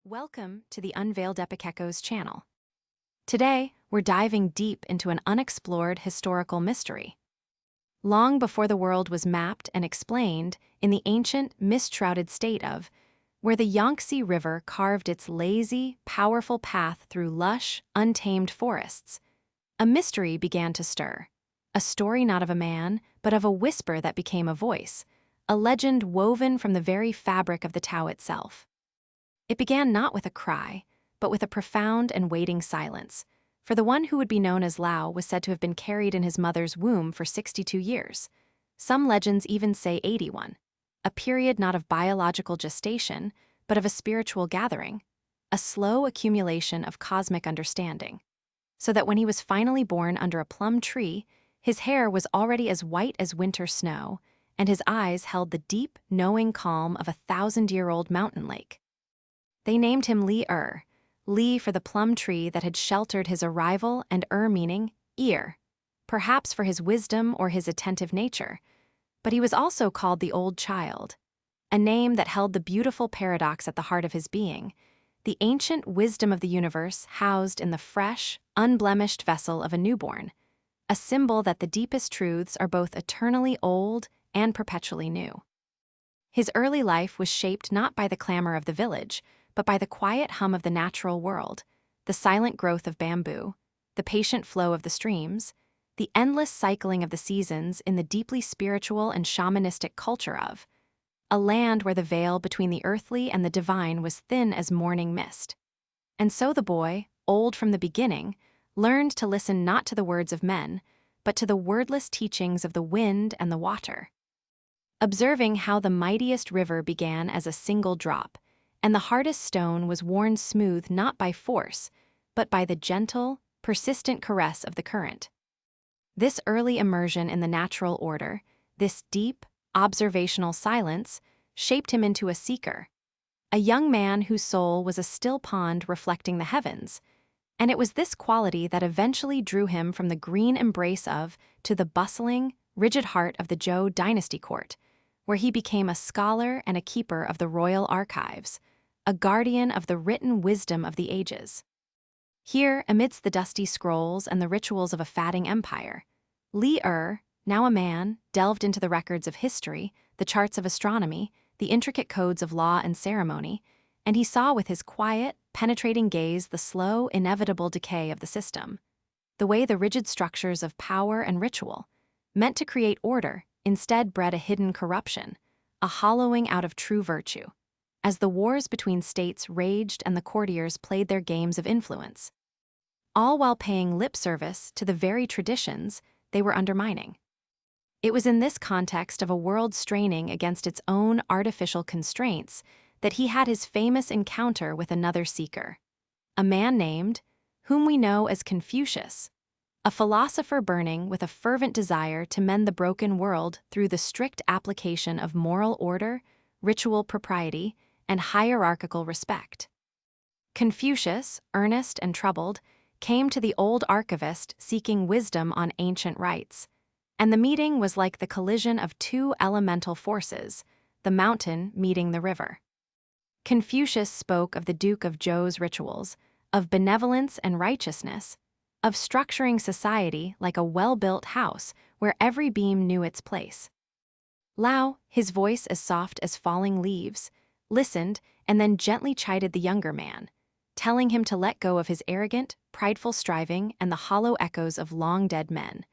Welcome to the Unveiled Epic Echoes channel. Today, we're diving deep into an unexplored historical mystery. Long before the world was mapped and explained, in the ancient, mist-shrouded state of, where the Yangtze River carved its lazy, powerful path through lush, untamed forests, a mystery began to stir. A story not of a man, but of a whisper that became a voice, a legend woven from the very fabric of the Tao itself. It began not with a cry, but with a profound and waiting silence, for the one who would be known as Lao was said to have been carried in his mother's womb for 62 years. Some legends even say 81, a period not of biological gestation, but of a spiritual gathering, a slow accumulation of cosmic understanding, so that when he was finally born under a plum tree, his hair was already as white as winter snow, and his eyes held the deep, knowing calm of a 1,000-year-old mountain lake. They named him Li for the plum tree that had sheltered his arrival and meaning ear, perhaps for his wisdom or his attentive nature. But he was also called the Old Child, a name that held the beautiful paradox at the heart of his being, the ancient wisdom of the universe housed in the fresh, unblemished vessel of a newborn, a symbol that the deepest truths are both eternally old and perpetually new. His early life was shaped not by the clamor of the village, but by the quiet hum of the natural world, the silent growth of bamboo, the patient flow of the streams, the endless cycling of the seasons in the deeply spiritual and shamanistic culture of a land where the veil between the earthly and the divine was thin as morning mist. And so the boy, old from the beginning, learned to listen not to the words of men, but to the wordless teachings of the wind and the water. Observing how the mightiest river began as a single drop, and the hardest stone was worn smooth not by force, but by the gentle, persistent caress of the current. This early immersion in the natural order, this deep, observational silence, shaped him into a seeker, a young man whose soul was a still pond reflecting the heavens, and it was this quality that eventually drew him from the green embrace of to the bustling, rigid heart of the Zhou dynasty court, where he became a scholar and a keeper of the royal archives, a guardian of the written wisdom of the ages. Here, amidst the dusty scrolls and the rituals of a fading empire, Li, now a man, delved into the records of history, the charts of astronomy, the intricate codes of law and ceremony, and he saw with his quiet, penetrating gaze the slow, inevitable decay of the system, the way the rigid structures of power and ritual, meant to create order, instead bred a hidden corruption, a hollowing out of true virtue, as the wars between states raged and the courtiers played their games of influence, all while paying lip service to the very traditions they were undermining. It was in this context of a world straining against its own artificial constraints that he had his famous encounter with another seeker, a man named, whom we know as Confucius, a philosopher burning with a fervent desire to mend the broken world through the strict application of moral order, ritual propriety, and hierarchical respect. Confucius, earnest and troubled, came to the old archivist seeking wisdom on ancient rites, and the meeting was like the collision of two elemental forces, the mountain meeting the river. Confucius spoke of the Duke of Zhou's rituals, of benevolence and righteousness, of structuring society like a well-built house where every beam knew its place. Lao, his voice as soft as falling leaves, listened and then gently chided the younger man, telling him to let go of his arrogant, prideful striving and the hollow echoes of long-dead men,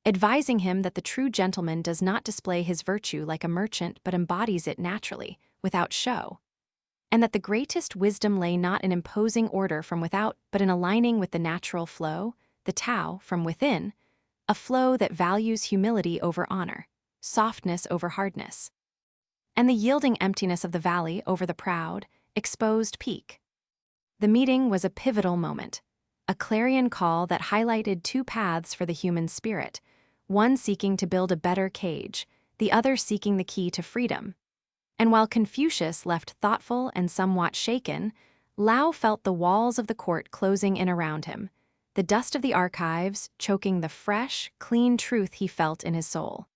advising him that the true gentleman does not display his virtue like a merchant but embodies it naturally, without show, and that the greatest wisdom lay not in imposing order from without but in aligning with the natural flow, the Tao, from within, a flow that values humility over honor, softness over hardness, and the yielding emptiness of the valley over the proud, exposed peak. The meeting was a pivotal moment, a clarion call that highlighted two paths for the human spirit, one seeking to build a better cage, the other seeking the key to freedom. And while Confucius left thoughtful and somewhat shaken, Lao felt the walls of the court closing in around him, the dust of the archives choking the fresh, clean truth he felt in his soul.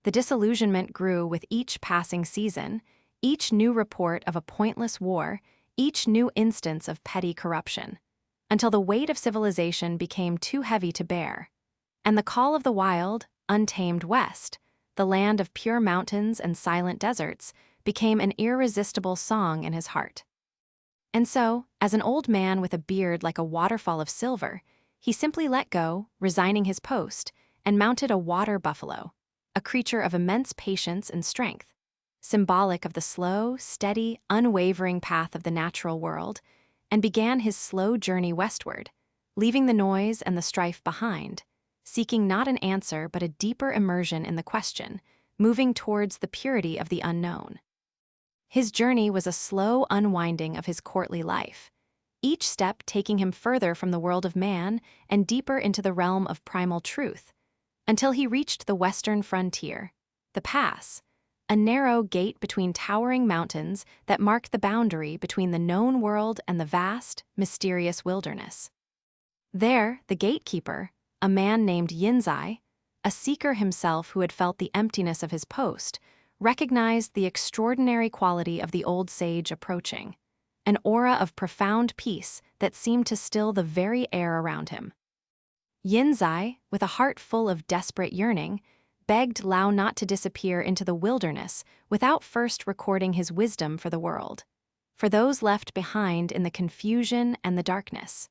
The disillusionment grew with each passing season, each new report of a pointless war, each new instance of petty corruption, until the weight of civilization became too heavy to bear, and the call of the wild, untamed West, the land of pure mountains and silent deserts, became an irresistible song in his heart. And so, as an old man with a beard like a waterfall of silver, he simply let go, resigning his post, and mounted a water buffalo, a creature of immense patience and strength, symbolic of the slow, steady, unwavering path of the natural world, and began his slow journey westward, leaving the noise and the strife behind, seeking not an answer but a deeper immersion in the question, moving towards the purity of the unknown. His journey was a slow unwinding of his courtly life, each step taking him further from the world of man and deeper into the realm of primal truth, until he reached the western frontier, the pass, a narrow gate between towering mountains that marked the boundary between the known world and the vast, mysterious wilderness. There, the gatekeeper, a man named Yinzai, a seeker himself who had felt the emptiness of his post, recognized the extraordinary quality of the old sage approaching, an aura of profound peace that seemed to still the very air around him. Yinzai, with a heart full of desperate yearning, begged Lao not to disappear into the wilderness without first recording his wisdom for the world, for those left behind in the confusion and the darkness.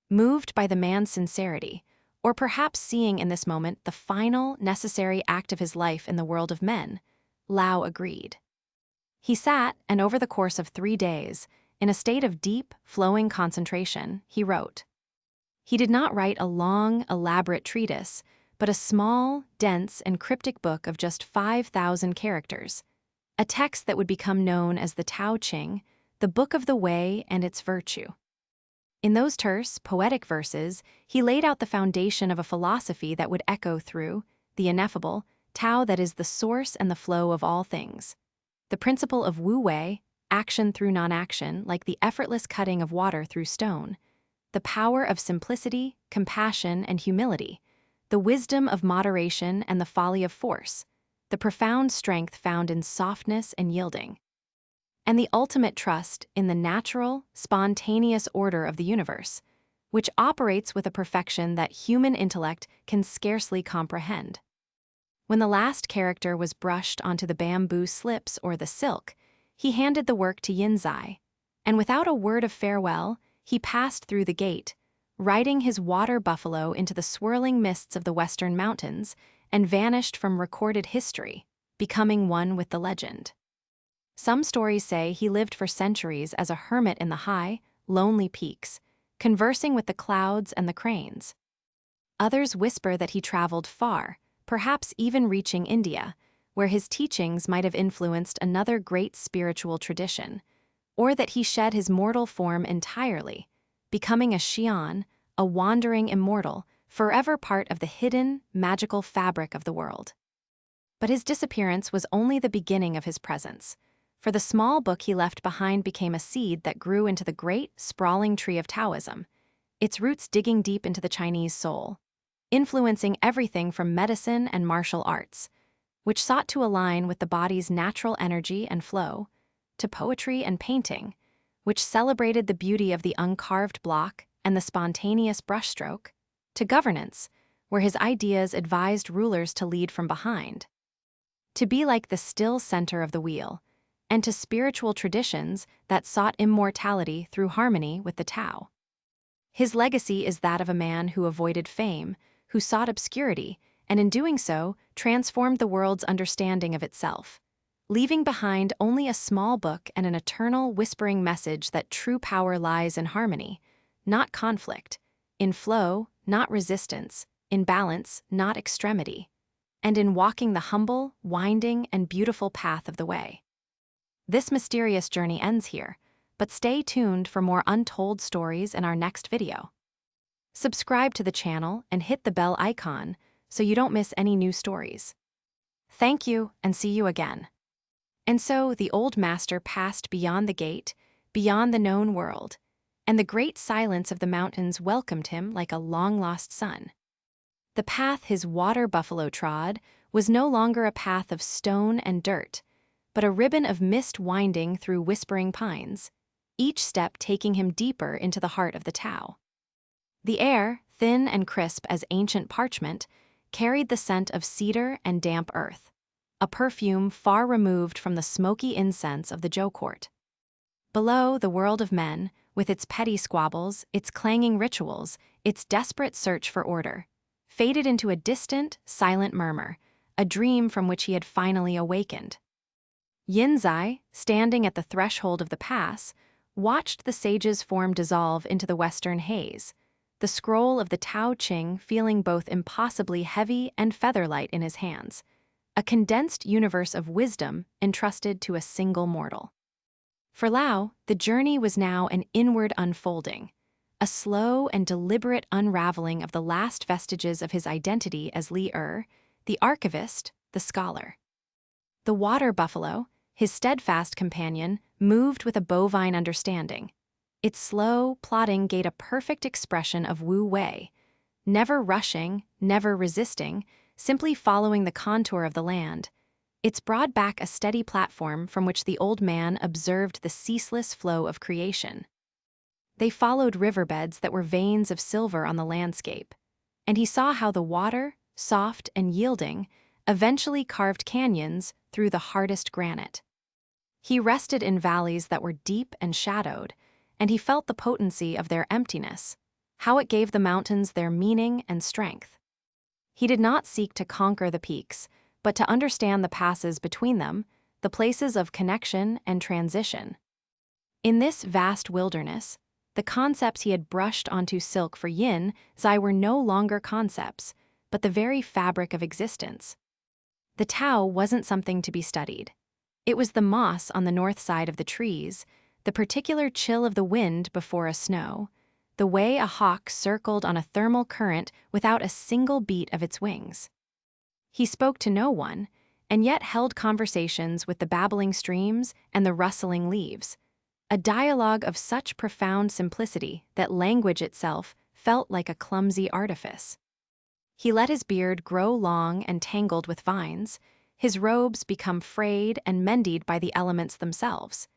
Moved by the man's sincerity, or perhaps seeing in this moment the final, necessary act of his life in the world of men, Lao agreed. He sat, and over the course of 3 days, in a state of deep, flowing concentration, he wrote. He did not write a long, elaborate treatise, but a small, dense, and cryptic book of just 5,000 characters, a text that would become known as the Tao Ching, the Book of the Way and its Virtue. In those terse, poetic verses, he laid out the foundation of a philosophy that would echo through the ineffable Tao that is the source and the flow of all things, the principle of Wu Wei, action through non-action, like the effortless cutting of water through stone, the power of simplicity, compassion, and humility, the wisdom of moderation and the folly of force, the profound strength found in softness and yielding, and the ultimate trust in the natural, spontaneous order of the universe, which operates with a perfection that human intellect can scarcely comprehend. When the last character was brushed onto the bamboo slips or the silk, he handed the work to Yinzai, and without a word of farewell, he passed through the gate, riding his water buffalo into the swirling mists of the western mountains, and vanished from recorded history, becoming one with the legend. Some stories say he lived for centuries as a hermit in the high, lonely peaks, conversing with the clouds and the cranes. Others whisper that he traveled far, perhaps even reaching India, where his teachings might have influenced another great spiritual tradition, or that he shed his mortal form entirely, becoming a Xian, a wandering immortal, forever part of the hidden, magical fabric of the world. But his disappearance was only the beginning of his presence, for the small book he left behind became a seed that grew into the great, sprawling tree of Taoism, its roots digging deep into the Chinese soul, influencing everything from medicine and martial arts, which sought to align with the body's natural energy and flow, to poetry and painting, which celebrated the beauty of the uncarved block and the spontaneous brushstroke, to governance, where his ideas advised rulers to lead from behind, to be like the still center of the wheel, and to spiritual traditions that sought immortality through harmony with the Tao. His legacy is that of a man who avoided fame, who sought obscurity, and in doing so, transformed the world's understanding of itself, leaving behind only a small book and an eternal whispering message that true power lies in harmony, not conflict, in flow, not resistance, in balance, not extremity, and in walking the humble, winding, and beautiful path of the way. This mysterious journey ends here, but stay tuned for more untold stories in our next video. Subscribe to the channel and hit the bell icon so you don't miss any new stories. Thank you, and see you again. And so the old master passed beyond the gate, beyond the known world, and the great silence of the mountains welcomed him like a long-lost son. The path his water buffalo trod was no longer a path of stone and dirt, but a ribbon of mist winding through whispering pines, each step taking him deeper into the heart of the Tao. The air, thin and crisp as ancient parchment, carried the scent of cedar and damp earth, a perfume far removed from the smoky incense of the Zhou court. Below, the world of men, with its petty squabbles, its clanging rituals, its desperate search for order, faded into a distant, silent murmur, a dream from which he had finally awakened. Yin Zai, standing at the threshold of the pass, watched the sage's form dissolve into the western haze, the scroll of the Tao Ching feeling both impossibly heavy and featherlight in his hands, a condensed universe of wisdom entrusted to a single mortal. For Lao, the journey was now an inward unfolding, a slow and deliberate unraveling of the last vestiges of his identity as Li the archivist, the scholar. The water buffalo, his steadfast companion, moved with a bovine understanding. Its slow, plodding gave a perfect expression of Wu Wei, never rushing, never resisting, simply following the contour of the land. Its broad back a steady platform from which the old man observed the ceaseless flow of creation. They followed riverbeds that were veins of silver on the landscape, and he saw how the water, soft and yielding, eventually carved canyons through the hardest granite. He rested in valleys that were deep and shadowed, and he felt the potency of their emptiness, how it gave the mountains their meaning and strength. He did not seek to conquer the peaks, but to understand the passes between them, the places of connection and transition. In this vast wilderness, the concepts he had brushed onto silk for Yin Zai were no longer concepts, but the very fabric of existence. The Tao wasn't something to be studied. It was the moss on the north side of the trees, the particular chill of the wind before a snow, the way a hawk circled on a thermal current without a single beat of its wings. He spoke to no one, and yet held conversations with the babbling streams and the rustling leaves, a dialogue of such profound simplicity that language itself felt like a clumsy artifice. He let his beard grow long and tangled with vines, his robes become frayed and mended by the elements themselves,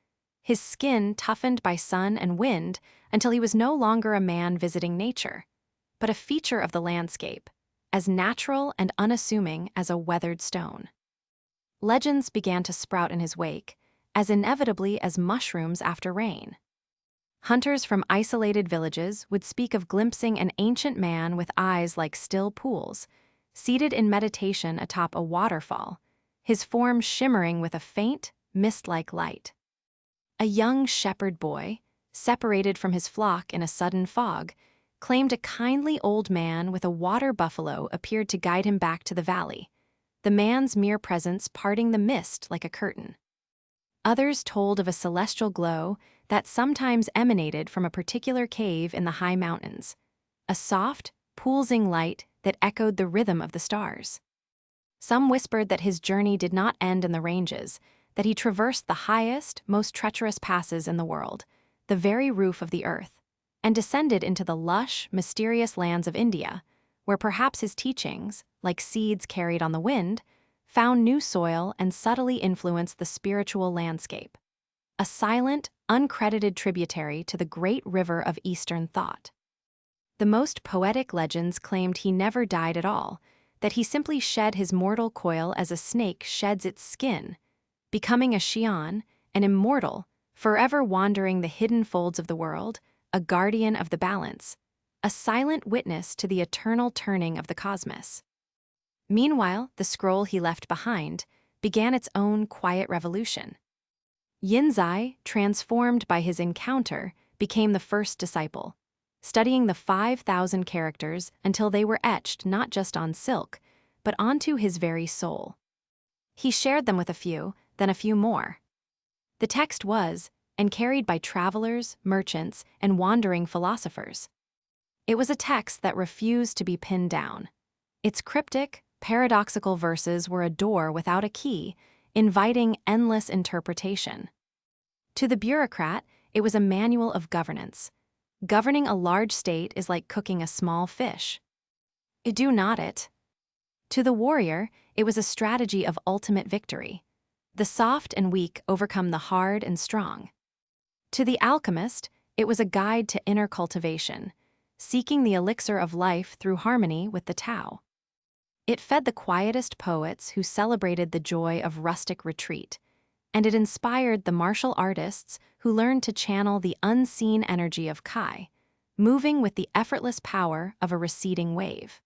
his skin toughened by sun and wind until he was no longer a man visiting nature, but a feature of the landscape, as natural and unassuming as a weathered stone. Legends began to sprout in his wake, as inevitably as mushrooms after rain. Hunters from isolated villages would speak of glimpsing an ancient man with eyes like still pools, seated in meditation atop a waterfall, his form shimmering with a faint, mist-like light. A young shepherd boy, separated from his flock in a sudden fog, claimed a kindly old man with a water buffalo appeared to guide him back to the valley, the man's mere presence parting the mist like a curtain. Others told of a celestial glow that sometimes emanated from a particular cave in the high mountains, a soft, pulsing light that echoed the rhythm of the stars. Some whispered that his journey did not end in the ranges, that he traversed the highest, most treacherous passes in the world, the very roof of the earth, and descended into the lush, mysterious lands of India, where perhaps his teachings, like seeds carried on the wind, found new soil and subtly influenced the spiritual landscape, a silent, uncredited tributary to the great river of Eastern thought. The most poetic legends claimed he never died at all, that he simply shed his mortal coil as a snake sheds its skin, becoming a Xian, an immortal, forever wandering the hidden folds of the world, a guardian of the balance, a silent witness to the eternal turning of the cosmos. Meanwhile, the scroll he left behind began its own quiet revolution. Yin Zai, transformed by his encounter, became the first disciple, studying the 5,000 characters until they were etched not just on silk, but onto his very soul. He shared them with a few, then a few more. The text was, and carried by travelers, merchants, and wandering philosophers. It was a text that refused to be pinned down. Its cryptic, paradoxical verses were a door without a key, inviting endless interpretation. To the bureaucrat, it was a manual of governance. Governing a large state is like cooking a small fish. Do not it. To the warrior, it was a strategy of ultimate victory. The soft and weak overcome the hard and strong. To the alchemist, it was a guide to inner cultivation, seeking the elixir of life through harmony with the Tao. It fed the quietest poets who celebrated the joy of rustic retreat, and it inspired the martial artists who learned to channel the unseen energy of Kai, moving with the effortless power of a receding wave.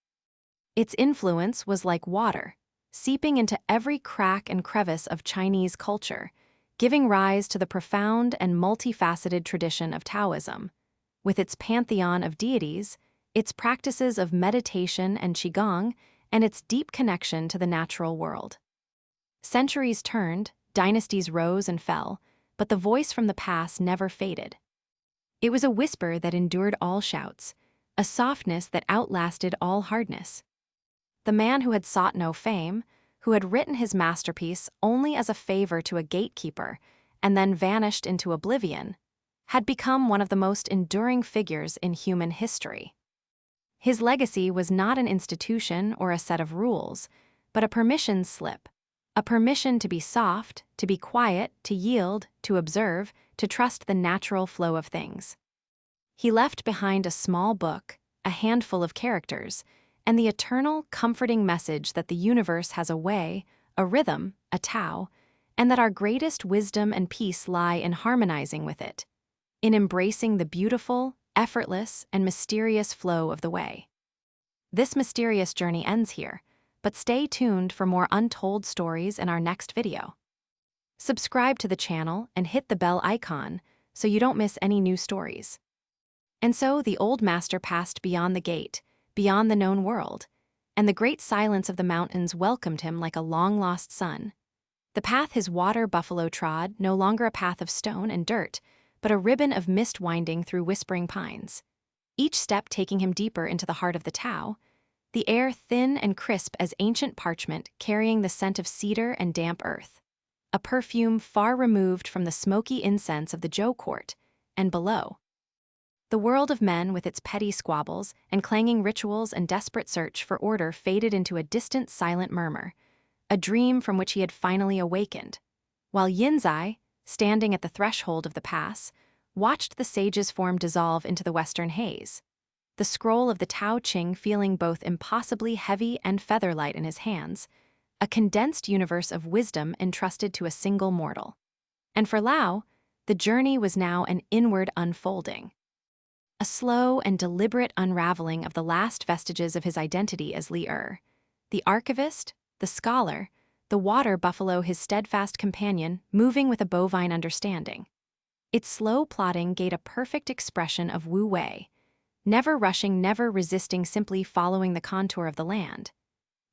Its influence was like water, seeping into every crack and crevice of Chinese culture, giving rise to the profound and multifaceted tradition of Taoism. With its pantheon of deities, its practices of meditation and qigong, and its deep connection to the natural world. Centuries turned, dynasties rose and fell, but the voice from the past never faded. It was a whisper that endured all shouts, a softness that outlasted all hardness. The man who had sought no fame, who had written his masterpiece only as a favor to a gatekeeper and then vanished into oblivion, had become one of the most enduring figures in human history. His legacy was not an institution or a set of rules, but a permission slip, a permission to be soft, to be quiet, to yield, to observe, to trust the natural flow of things. He left behind a small book, a handful of characters, and the eternal, comforting message that the universe has a way, a rhythm, a Tao, and that our greatest wisdom and peace lie in harmonizing with it, in embracing the beautiful, effortless, and mysterious flow of the way. This mysterious journey ends here, but stay tuned for more untold stories in our next video. Subscribe to the channel and hit the bell icon so you don't miss any new stories. And so the old master passed beyond the gate, beyond the known world, and the great silence of the mountains welcomed him like a long-lost son. The path his water buffalo trod, no longer a path of stone and dirt, but a ribbon of mist winding through whispering pines, each step taking him deeper into the heart of the Tao, the air thin and crisp as ancient parchment carrying the scent of cedar and damp earth, a perfume far removed from the smoky incense of the Zhou court, and below, the world of men with its petty squabbles and clanging rituals and desperate search for order faded into a distant silent murmur, a dream from which he had finally awakened, while Yinzai, standing at the threshold of the pass, watched the sage's form dissolve into the western haze, the scroll of the Tao Ching feeling both impossibly heavy and feather-light in his hands, a condensed universe of wisdom entrusted to a single mortal. And for Lao, the journey was now an inward unfolding, a slow and deliberate unraveling of the last vestiges of his identity as Li the archivist, the scholar, the water buffalo, his steadfast companion, moving with a bovine understanding. Its slow plodding gave a perfect expression of Wu Wei, never rushing, never resisting, simply following the contour of the land.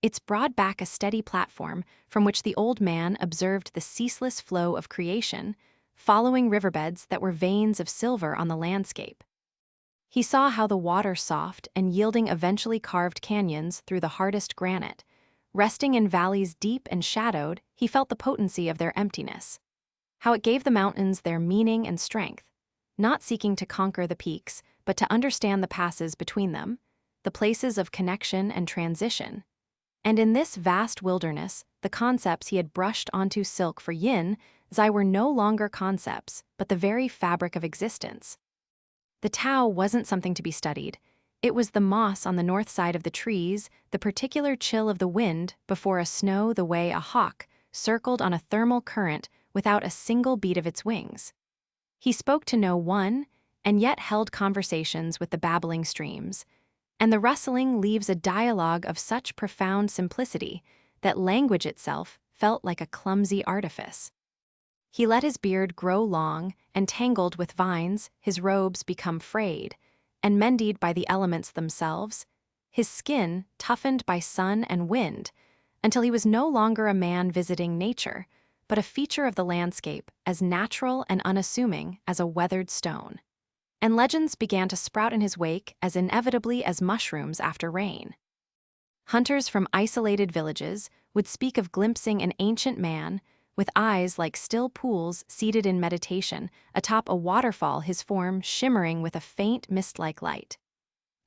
Its broad back a steady platform from which the old man observed the ceaseless flow of creation, following riverbeds that were veins of silver on the landscape. He saw how the water soft and yielding eventually carved canyons through the hardest granite. Resting in valleys deep and shadowed, he felt the potency of their emptiness, how it gave the mountains their meaning and strength, not seeking to conquer the peaks, but to understand the passes between them, the places of connection and transition. And in this vast wilderness, the concepts he had brushed onto silk for Yin Zai were no longer concepts, but the very fabric of existence. The Tao wasn't something to be studied. It was the moss on the north side of the trees, the particular chill of the wind before a snow, the way a hawk circled on a thermal current without a single beat of its wings. He spoke to no one, and yet held conversations with the babbling streams, and the rustling leaves a dialogue of such profound simplicity that language itself felt like a clumsy artifice. He let his beard grow long and tangled with vines, his robes become frayed and mended by the elements themselves, his skin toughened by sun and wind, until he was no longer a man visiting nature, but a feature of the landscape as natural and unassuming as a weathered stone. And legends began to sprout in his wake as inevitably as mushrooms after rain. Hunters from isolated villages would speak of glimpsing an ancient man with eyes like still pools seated in meditation atop a waterfall, his form shimmering with a faint mist-like light.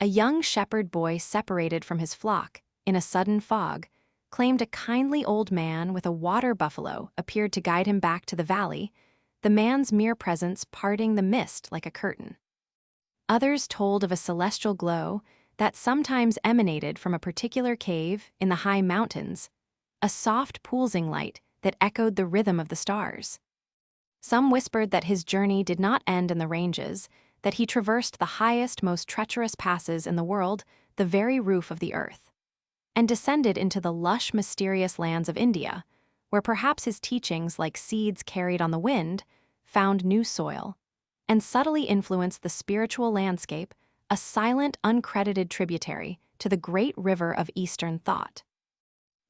A young shepherd boy separated from his flock in a sudden fog claimed a kindly old man with a water buffalo appeared to guide him back to the valley, the man's mere presence parting the mist like a curtain. Others told of a celestial glow that sometimes emanated from a particular cave in the high mountains, a soft pulsing light that echoed the rhythm of the stars. Some whispered that his journey did not end in the ranges, that he traversed the highest, most treacherous passes in the world, the very roof of the earth, and descended into the lush, mysterious lands of India, where perhaps his teachings, like seeds carried on the wind, found new soil, and subtly influenced the spiritual landscape, a silent, uncredited tributary to the great river of Eastern thought.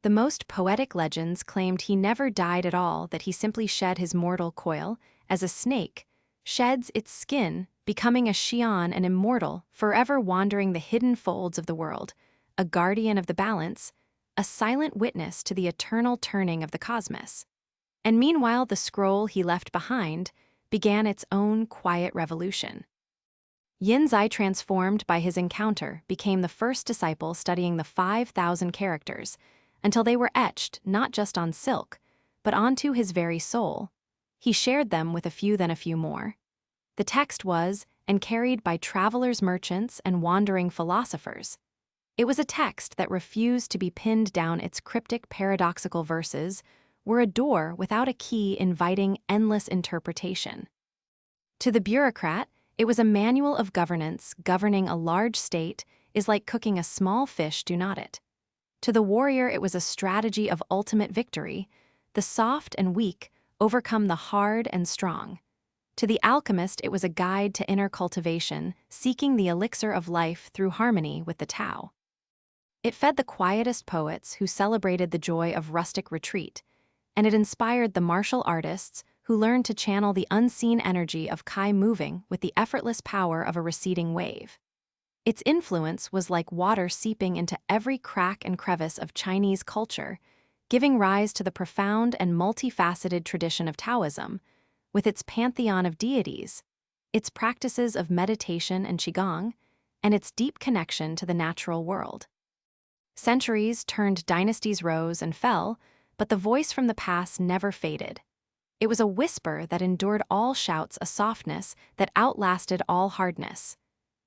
The most poetic legends claimed he never died at all, that he simply shed his mortal coil, as a snake sheds its skin, becoming a Xian and immortal, forever wandering the hidden folds of the world, a guardian of the balance, a silent witness to the eternal turning of the cosmos. And meanwhile, the scroll he left behind began its own quiet revolution. Yin Zai, transformed by his encounter, became the first disciple studying the 5,000 characters, until they were etched not just on silk, but onto his very soul. He shared them with a few more. The text was, and carried by travelers, merchants, and wandering philosophers. It was a text that refused to be pinned down. Its cryptic, paradoxical verses were a door without a key, inviting endless interpretation. To the bureaucrat, it was a manual of governance. Governing a large state is like cooking a small fish, do not it. To the warrior, it was a strategy of ultimate victory. The soft and weak overcome the hard and strong. To the alchemist, it was a guide to inner cultivation, seeking the elixir of life through harmony with the Tao. It fed the quietest poets who celebrated the joy of rustic retreat, and it inspired the martial artists who learned to channel the unseen energy of Kai, moving with the effortless power of a receding wave. Its influence was like water seeping into every crack and crevice of Chinese culture, giving rise to the profound and multifaceted tradition of Taoism, with its pantheon of deities, its practices of meditation and qigong, and its deep connection to the natural world. Centuries turned, dynasties rose and fell, but the voice from the past never faded. It was a whisper that endured all shouts, a softness that outlasted all hardness.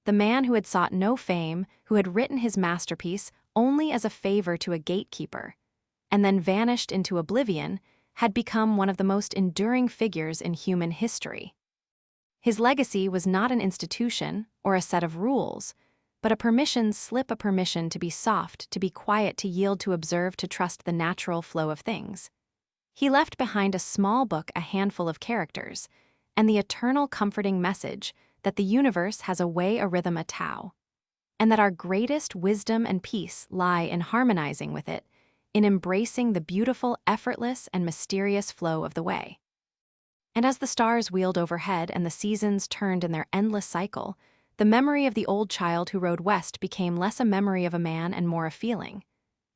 The man who had sought no fame, who had written his masterpiece only as a favor to a gatekeeper, and then vanished into oblivion, had become one of the most enduring figures in human history. His legacy was not an institution or a set of rules, but a permission slip, a permission to be soft, to be quiet, to yield, to observe, to trust the natural flow of things. He left behind a small book, a handful of characters, and the eternal comforting message that the universe has a way, a rhythm, a Tao, and that our greatest wisdom and peace lie in harmonizing with it, in embracing the beautiful, effortless, and mysterious flow of the way. And as the stars wheeled overhead and the seasons turned in their endless cycle, the memory of the old child who rode west became less a memory of a man and more a feeling,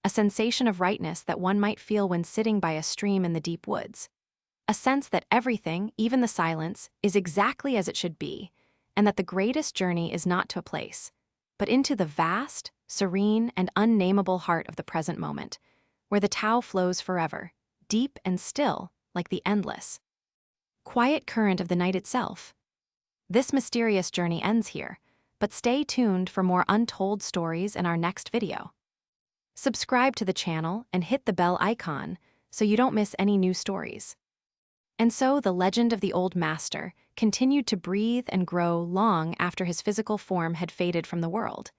a sensation of rightness that one might feel when sitting by a stream in the deep woods, a sense that everything, even the silence, is exactly as it should be, and that the greatest journey is not to a place, but into the vast, serene, and unnameable heart of the present moment, where the Tao flows forever, deep and still, like the endless, quiet current of the night itself. This mysterious journey ends here, but stay tuned for more untold stories in our next video. Subscribe to the channel and hit the bell icon so you don't miss any new stories. And so the legend of the old master continued to breathe and grow long after his physical form had faded from the world,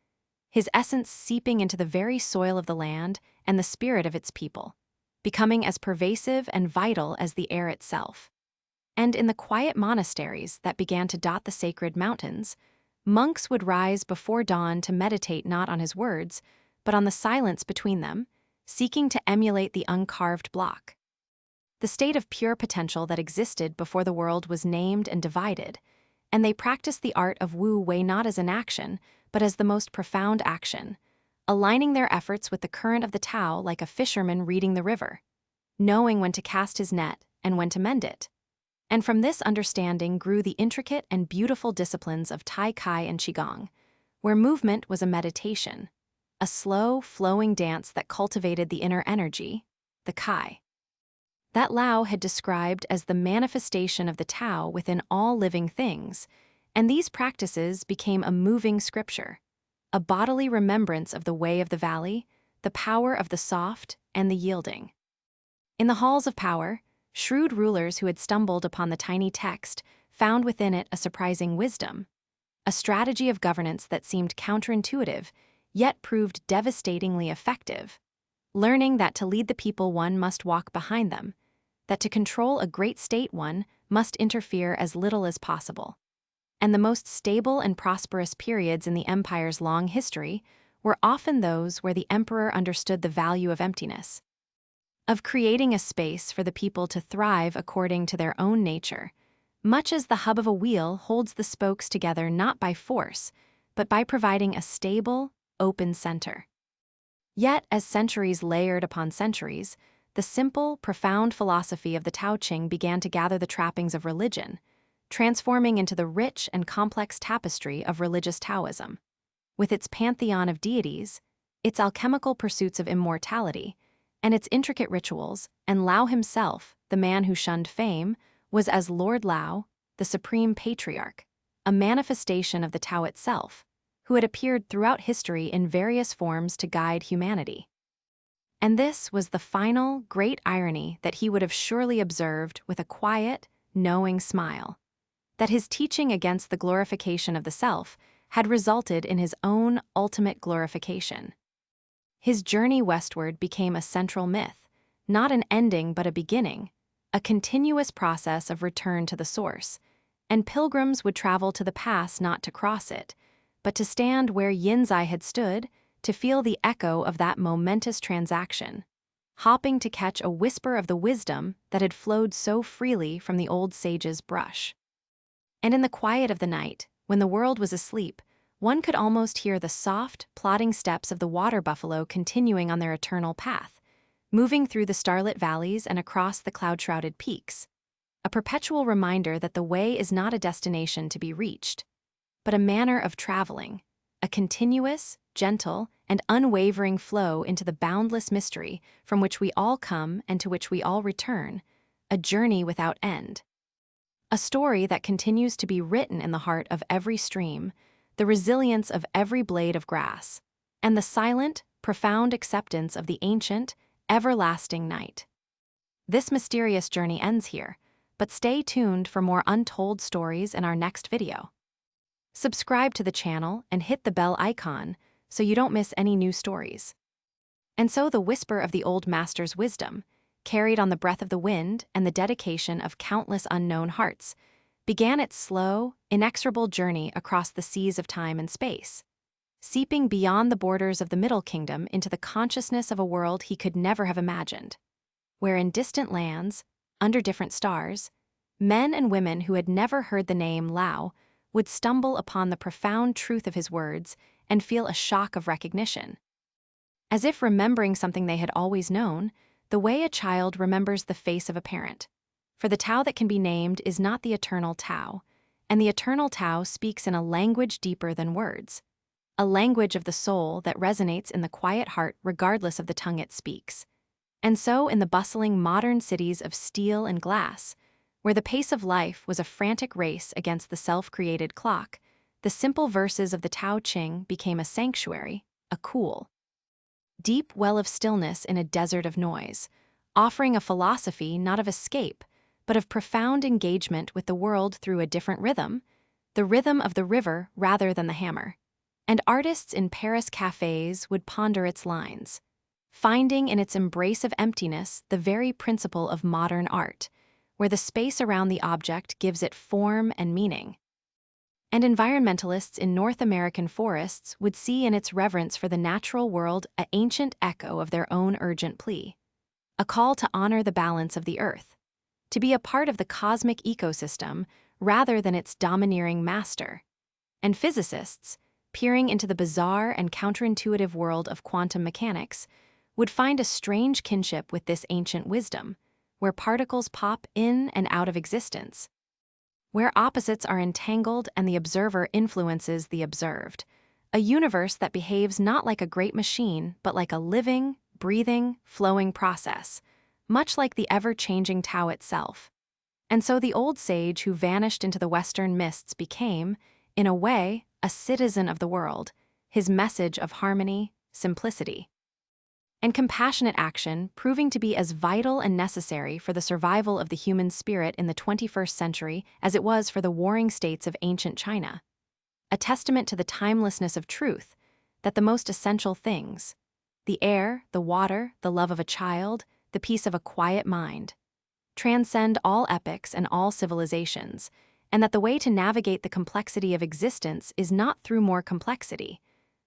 his essence seeping into the very soil of the land and the spirit of its people, becoming as pervasive and vital as the air itself. And in the quiet monasteries that began to dot the sacred mountains, monks would rise before dawn to meditate not on his words, but on the silence between them, seeking to emulate the uncarved block. The state of pure potential that existed before the world was named and divided, and they practiced the art of Wu Wei not as an action, but as the most profound action, aligning their efforts with the current of the Tao like a fisherman reading the river, knowing when to cast his net and when to mend it. And from this understanding grew the intricate and beautiful disciplines of Tai Chi and Qigong, where movement was a meditation, a slow, flowing dance that cultivated the inner energy, the Kai. that Lao had described as the manifestation of the Tao within all living things, and these practices became a moving scripture, a bodily remembrance of the way of the valley, the power of the soft and the yielding. In the halls of power, shrewd rulers who had stumbled upon the tiny text found within it a surprising wisdom, a strategy of governance that seemed counterintuitive, yet proved devastatingly effective, learning that to lead the people one must walk behind them, that to control a great state one must interfere as little as possible. And the most stable and prosperous periods in the empire's long history were often those where the emperor understood the value of emptiness, of creating a space for the people to thrive according to their own nature, much as the hub of a wheel holds the spokes together not by force, but by providing a stable, open center. Yet, as centuries layered upon centuries, the simple, profound philosophy of the Tao Ching began to gather the trappings of religion, transforming into the rich and complex tapestry of religious Taoism. With its pantheon of deities, its alchemical pursuits of immortality, and its intricate rituals, and Lao himself, the man who shunned fame, was as Lord Lao, the supreme patriarch, a manifestation of the Tao itself, who had appeared throughout history in various forms to guide humanity. And this was the final, great irony that he would have surely observed with a quiet, knowing smile, that his teaching against the glorification of the self had resulted in his own ultimate glorification. His journey westward became a central myth, not an ending but a beginning, a continuous process of return to the source, and pilgrims would travel to the pass not to cross it, but to stand where Yinzai had stood, to feel the echo of that momentous transaction, hopping to catch a whisper of the wisdom that had flowed so freely from the old sage's brush. And in the quiet of the night, when the world was asleep, one could almost hear the soft, plodding steps of the water buffalo continuing on their eternal path, moving through the starlit valleys and across the cloud-shrouded peaks, a perpetual reminder that the way is not a destination to be reached, but a manner of traveling, a continuous, gentle, and unwavering flow into the boundless mystery from which we all come and to which we all return, a journey without end. A story that continues to be written in the heart of every stream, the resilience of every blade of grass, and the silent, profound acceptance of the ancient, everlasting night. This mysterious journey ends here, but stay tuned for more untold stories in our next video. Subscribe to the channel and hit the bell icon so you don't miss any new stories. And so the whisper of the old master's wisdom, carried on the breath of the wind and the dedication of countless unknown hearts, began its slow, inexorable journey across the seas of time and space, seeping beyond the borders of the Middle Kingdom into the consciousness of a world he could never have imagined, where in distant lands, under different stars, men and women who had never heard the name Lao would stumble upon the profound truth of his words and feel a shock of recognition. As if remembering something they had always known, the way a child remembers the face of a parent. For the Tao that can be named is not the eternal Tao, and the eternal Tao speaks in a language deeper than words, a language of the soul that resonates in the quiet heart regardless of the tongue it speaks. And so in the bustling modern cities of steel and glass, where the pace of life was a frantic race against the self-created clock, the simple verses of the Tao Ching became a sanctuary, a cool, deep well of stillness in a desert of noise, offering a philosophy not of escape, but of profound engagement with the world through a different rhythm, the rhythm of the river rather than the hammer. And artists in Paris cafes would ponder its lines, finding in its embrace of emptiness the very principle of modern art, where the space around the object gives it form and meaning. And environmentalists in North American forests would see in its reverence for the natural world an ancient echo of their own urgent plea, a call to honor the balance of the earth, to be a part of the cosmic ecosystem rather than its domineering master. And physicists, peering into the bizarre and counterintuitive world of quantum mechanics, would find a strange kinship with this ancient wisdom, where particles pop in and out of existence, where opposites are entangled and the observer influences the observed, a universe that behaves not like a great machine, but like a living, breathing, flowing process, much like the ever-changing Tao itself. And so the old sage who vanished into the western mists became, in a way, a citizen of the world, his message of harmony, simplicity, and compassionate action proving to be as vital and necessary for the survival of the human spirit in the 21st century as it was for the warring states of ancient China. A testament to the timelessness of truth, that the most essential things, the air, the water, the love of a child, the peace of a quiet mind, transcend all epochs and all civilizations, and that the way to navigate the complexity of existence is not through more complexity,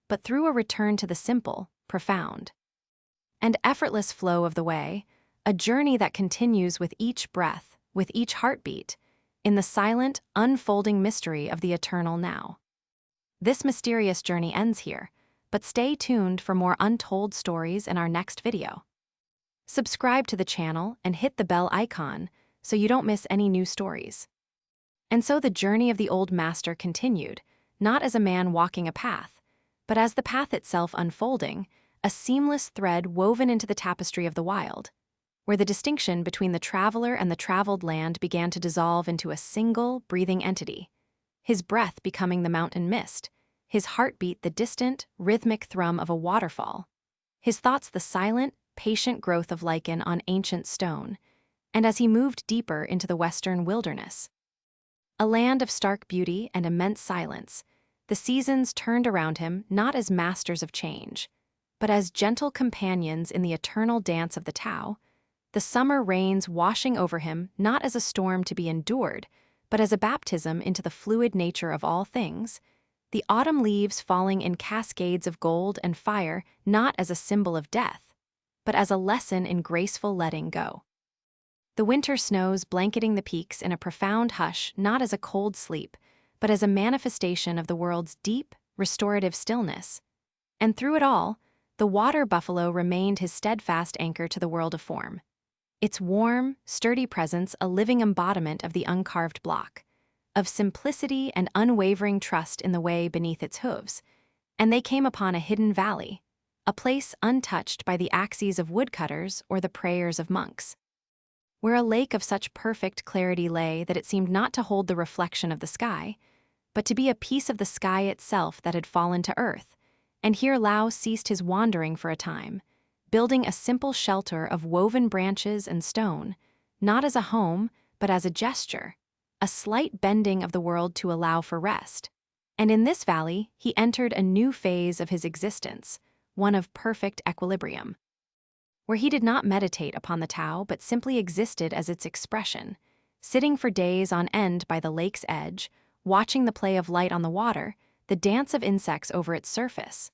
but through a return to the simple, profound, and effortless flow of the way, a journey that continues with each breath, with each heartbeat, in the silent, unfolding mystery of the eternal now. This mysterious journey ends here, but stay tuned for more untold stories in our next video. Subscribe to the channel and hit the bell icon so you don't miss any new stories. And so the journey of the old master continued, not as a man walking a path, but as the path itself unfolding, a seamless thread woven into the tapestry of the wild, where the distinction between the traveler and the traveled land began to dissolve into a single, breathing entity, his breath becoming the mountain mist, his heartbeat the distant, rhythmic thrum of a waterfall, his thoughts the silent, patient growth of lichen on ancient stone, and as he moved deeper into the western wilderness, a land of stark beauty and immense silence, the seasons turned around him not as masters of change, but as gentle companions in the eternal dance of the Tao, the summer rains washing over him not as a storm to be endured, but as a baptism into the fluid nature of all things, the autumn leaves falling in cascades of gold and fire not as a symbol of death, but as a lesson in graceful letting go. The winter snows blanketing the peaks in a profound hush not as a cold sleep, but as a manifestation of the world's deep, restorative stillness. And through it all, the water buffalo remained his steadfast anchor to the world of form, its warm, sturdy presence a living embodiment of the uncarved block, of simplicity and unwavering trust in the way beneath its hooves. And they came upon a hidden valley, a place untouched by the axes of woodcutters or the prayers of monks, where a lake of such perfect clarity lay that it seemed not to hold the reflection of the sky, but to be a piece of the sky itself that had fallen to earth. And here Lao ceased his wandering for a time, building a simple shelter of woven branches and stone, not as a home, but as a gesture, a slight bending of the world to allow for rest. And in this valley, he entered a new phase of his existence, one of perfect equilibrium, where he did not meditate upon the Tao but simply existed as its expression, sitting for days on end by the lake's edge, watching the play of light on the water, the dance of insects over its surface,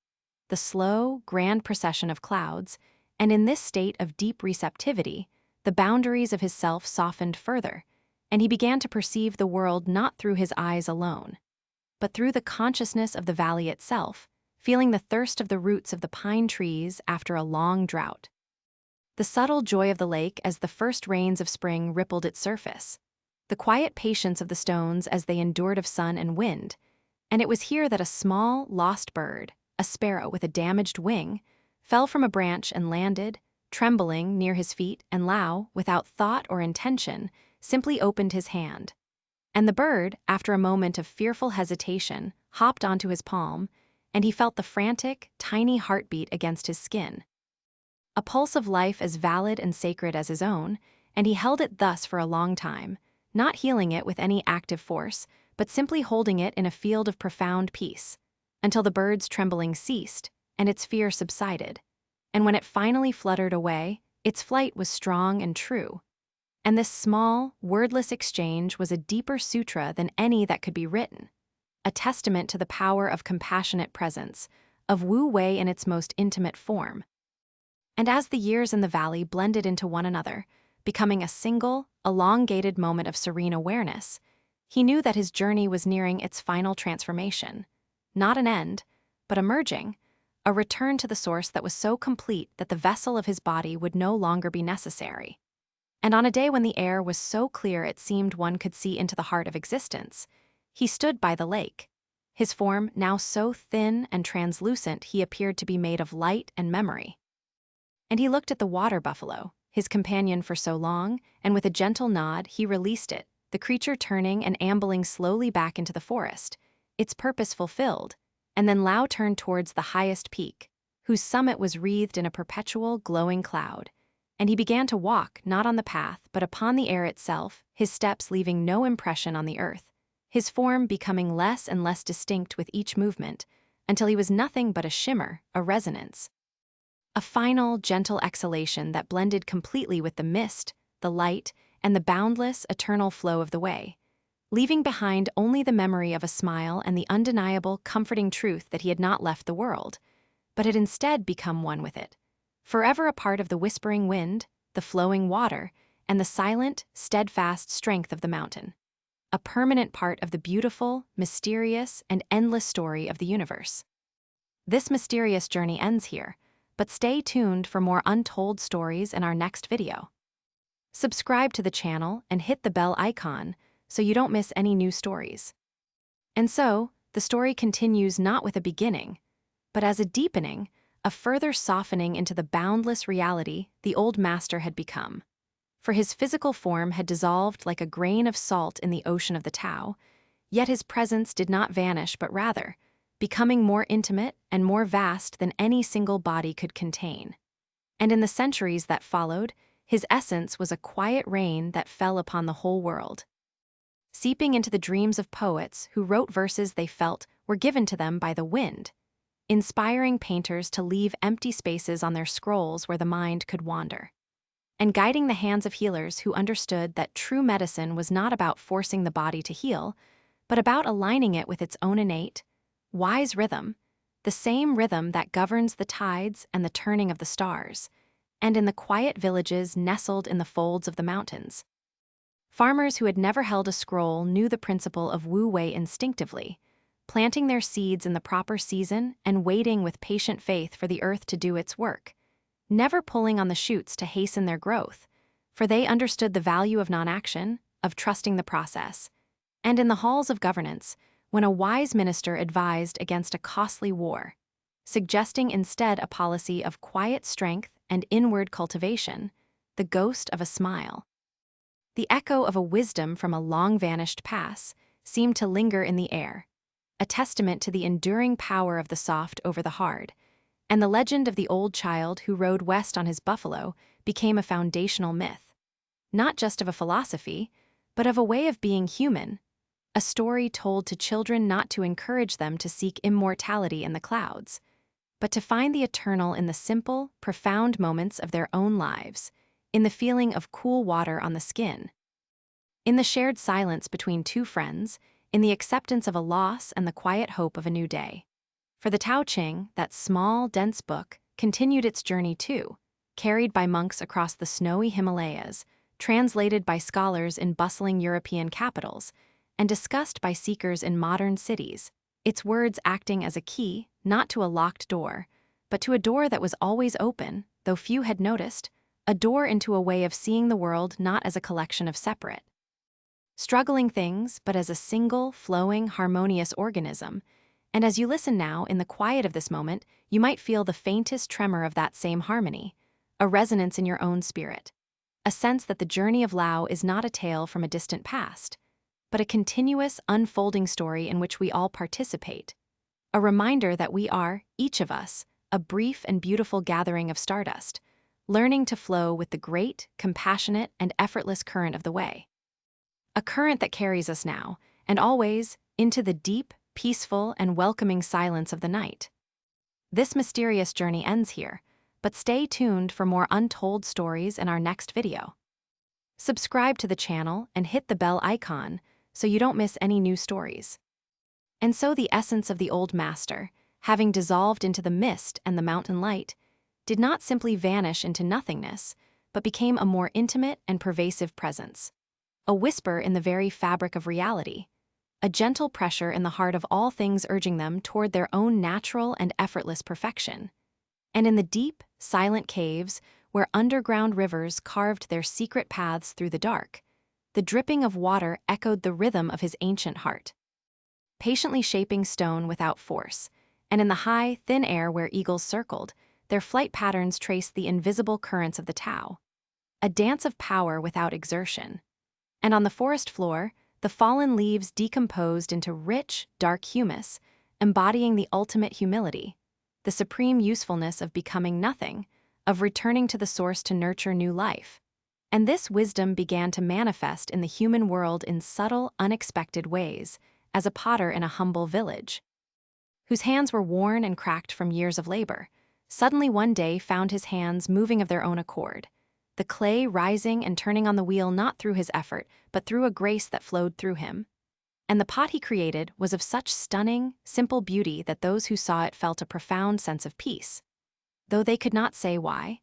the slow, grand procession of clouds, and in this state of deep receptivity, the boundaries of his self softened further, and he began to perceive the world not through his eyes alone, but through the consciousness of the valley itself, feeling the thirst of the roots of the pine trees after a long drought, the subtle joy of the lake as the first rains of spring rippled its surface, the quiet patience of the stones as they endured of sun and wind. And it was here that a small, lost bird, a sparrow with a damaged wing, fell from a branch and landed, trembling, near his feet, and Lao, without thought or intention, simply opened his hand. And the bird, after a moment of fearful hesitation, hopped onto his palm, and he felt the frantic, tiny heartbeat against his skin, a pulse of life as valid and sacred as his own, and he held it thus for a long time, not healing it with any active force, but simply holding it in a field of profound peace, until the bird's trembling ceased and its fear subsided. And when it finally fluttered away, its flight was strong and true. And this small, wordless exchange was a deeper sutra than any that could be written, a testament to the power of compassionate presence, of Wu Wei in its most intimate form. And as the years in the valley blended into one another, becoming a single, elongated moment of serene awareness, he knew that his journey was nearing its final transformation, not an end, but a merging, a return to the source that was so complete that the vessel of his body would no longer be necessary. And on a day when the air was so clear it seemed one could see into the heart of existence, he stood by the lake, his form now so thin and translucent he appeared to be made of light and memory. And he looked at the water buffalo, his companion for so long, and with a gentle nod, he released it, the creature turning and ambling slowly back into the forest, its purpose fulfilled. And then Lao turned towards the highest peak, whose summit was wreathed in a perpetual, glowing cloud. And he began to walk, not on the path, but upon the air itself, his steps leaving no impression on the earth, his form becoming less and less distinct with each movement, until he was nothing but a shimmer, a resonance. A final, gentle exhalation that blended completely with the mist, the light, and the boundless, eternal flow of the way, leaving behind only the memory of a smile and the undeniable, comforting truth that he had not left the world, but had instead become one with it, forever a part of the whispering wind, the flowing water, and the silent, steadfast strength of the mountain, a permanent part of the beautiful, mysterious, and endless story of the universe. This mysterious journey ends here, but stay tuned for more untold stories in our next video. Subscribe to the channel and hit the bell icon so you don't miss any new stories. And so, the story continues not with a beginning, but as a deepening, a further softening into the boundless reality the old master had become. For his physical form had dissolved like a grain of salt in the ocean of the Tao, yet his presence did not vanish but rather, becoming more intimate and more vast than any single body could contain. And in the centuries that followed, his essence was a quiet rain that fell upon the whole world, seeping into the dreams of poets who wrote verses they felt were given to them by the wind, inspiring painters to leave empty spaces on their scrolls where the mind could wander, and guiding the hands of healers who understood that true medicine was not about forcing the body to heal, but about aligning it with its own innate, wise rhythm, the same rhythm that governs the tides and the turning of the stars, and in the quiet villages nestled in the folds of the mountains. Farmers who had never held a scroll knew the principle of Wu Wei instinctively, planting their seeds in the proper season and waiting with patient faith for the earth to do its work, never pulling on the shoots to hasten their growth, for they understood the value of non-action, of trusting the process. And in the halls of governance, when a wise minister advised against a costly war, suggesting instead a policy of quiet strength and inward cultivation, the ghost of a smile, the echo of a wisdom from a long-vanished past, seemed to linger in the air, a testament to the enduring power of the soft over the hard, and the legend of the old child who rode west on his buffalo became a foundational myth, not just of a philosophy, but of a way of being human, a story told to children not to encourage them to seek immortality in the clouds, but to find the eternal in the simple, profound moments of their own lives, in the feeling of cool water on the skin, in the shared silence between two friends, in the acceptance of a loss and the quiet hope of a new day. For the Tao Ching, that small, dense book, continued its journey too, carried by monks across the snowy Himalayas, translated by scholars in bustling European capitals, and discussed by seekers in modern cities, its words acting as a key, not to a locked door, but to a door that was always open, though few had noticed, a door into a way of seeing the world not as a collection of separate, struggling things, but as a single, flowing, harmonious organism. And as you listen now, in the quiet of this moment, you might feel the faintest tremor of that same harmony, a resonance in your own spirit, a sense that the journey of Lao is not a tale from a distant past, but a continuous, unfolding story in which we all participate, a reminder that we are, each of us, a brief and beautiful gathering of stardust, learning to flow with the great, compassionate, and effortless current of the way. A current that carries us now, and always, into the deep, peaceful, and welcoming silence of the night. This mysterious journey ends here, but stay tuned for more untold stories in our next video. Subscribe to the channel and hit the bell icon so you don't miss any new stories. And so the essence of the old master, having dissolved into the mist and the mountain light, did not simply vanish into nothingness, but became a more intimate and pervasive presence, a whisper in the very fabric of reality, a gentle pressure in the heart of all things urging them toward their own natural and effortless perfection. And in the deep, silent caves, where underground rivers carved their secret paths through the dark, the dripping of water echoed the rhythm of his ancient heart, patiently shaping stone without force, and in the high, thin air where eagles circled, their flight patterns traced the invisible currents of the Tao, a dance of power without exertion. And on the forest floor, the fallen leaves decomposed into rich, dark humus, embodying the ultimate humility, the supreme usefulness of becoming nothing, of returning to the source to nurture new life. And this wisdom began to manifest in the human world in subtle, unexpected ways, as a potter in a humble village, whose hands were worn and cracked from years of labor, suddenly one day found his hands moving of their own accord, the clay rising and turning on the wheel not through his effort, but through a grace that flowed through him. And the pot he created was of such stunning, simple beauty that those who saw it felt a profound sense of peace, though they could not say why.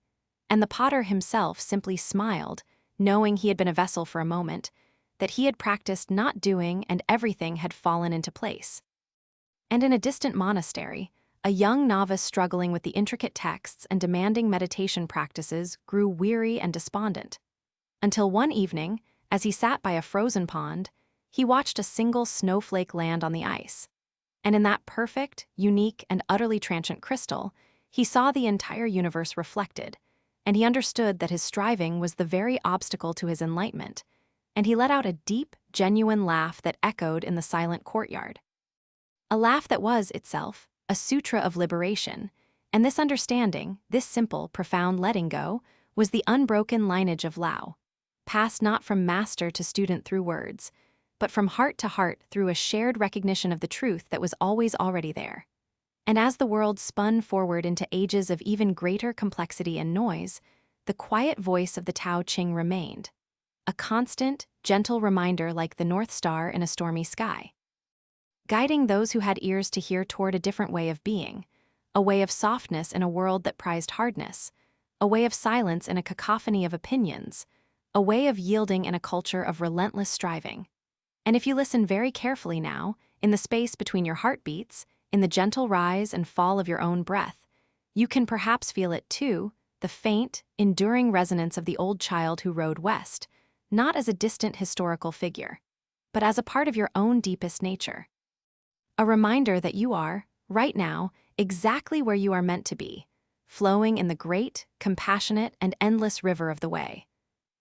And the potter himself simply smiled, knowing he had been a vessel for a moment, that he had practiced not doing and everything had fallen into place. And in a distant monastery, a young novice struggling with the intricate texts and demanding meditation practices grew weary and despondent. Until one evening, as he sat by a frozen pond, he watched a single snowflake land on the ice. And in that perfect, unique, and utterly transient crystal, he saw the entire universe reflected, and he understood that his striving was the very obstacle to his enlightenment, and he let out a deep, genuine laugh that echoed in the silent courtyard. A laugh that was, itself, a sutra of liberation, and this understanding, this simple, profound letting go, was the unbroken lineage of Lao, passed not from master to student through words, but from heart to heart through a shared recognition of the truth that was always already there. And as the world spun forward into ages of even greater complexity and noise, the quiet voice of the Tao Ching remained, a constant, gentle reminder like the North Star in a stormy sky, guiding those who had ears to hear toward a different way of being, a way of softness in a world that prized hardness, a way of silence in a cacophony of opinions, a way of yielding in a culture of relentless striving. And if you listen very carefully now, in the space between your heartbeats, in the gentle rise and fall of your own breath, you can perhaps feel it too, the faint, enduring resonance of the old child who rode west, not as a distant historical figure, but as a part of your own deepest nature. A reminder that you are, right now, exactly where you are meant to be, flowing in the great, compassionate, and endless river of the way.